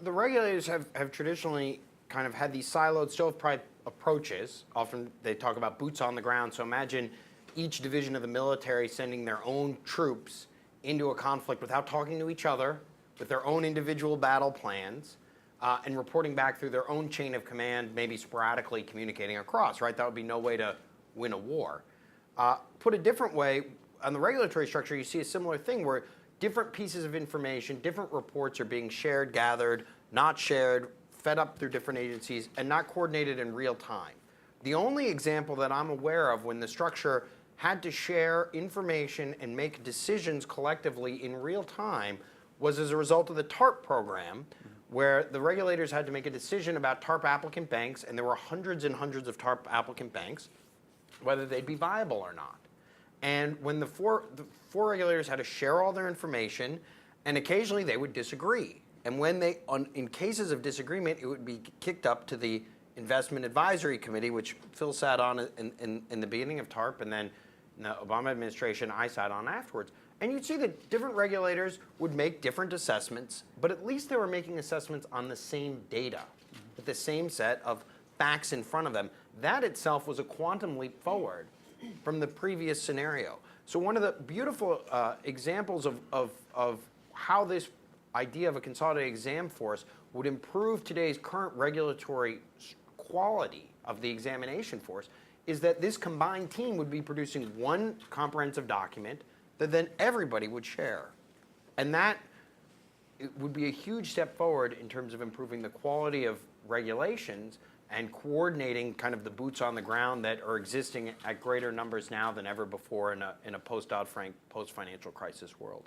The regulators have traditionally kind of had these siloed stovepipe approaches. Often they talk about boots on the ground. So imagine each division of the military sending their own troops into a conflict without talking to each other, with their own individual battle plans, and reporting back through their own chain of command, maybe sporadically communicating across, right? That would be no way to win a war. Put a different way, on the regulatory structure, you see a similar thing where different pieces of information, different reports are being shared, gathered, not shared, fed up through different agencies, and not coordinated in real time. The only example that I'm aware of when the structure had to share information and make decisions collectively in real time was as a result of the TARP program, where the regulators had to make a decision about TARP applicant banks, and there were hundreds and hundreds of TARP applicant banks, whether they'd be viable or not. And when the four regulators had to share all their information, and occasionally they would disagree. And when in cases of disagreement, it would be kicked up to the Investment Advisory Committee, which Phil sat on in the beginning of TARP, and then in the Obama administration, I sat on afterwards. And you'd see that different regulators would make different assessments, but at least they were making assessments on the same data, with the same set of facts in front of them. That itself was a quantum leap forward from the previous scenario. So one of the beautiful examples of how this idea of a consolidated exam force would improve today's current regulatory quality of the examination force is that this combined team would be producing one comprehensive document that then everybody would share. And that it would be a huge step forward in terms of improving the quality of regulations and coordinating kind of the boots on the ground that are existing at greater numbers now than ever before in a post-Dodd-Frank, post-financial crisis world.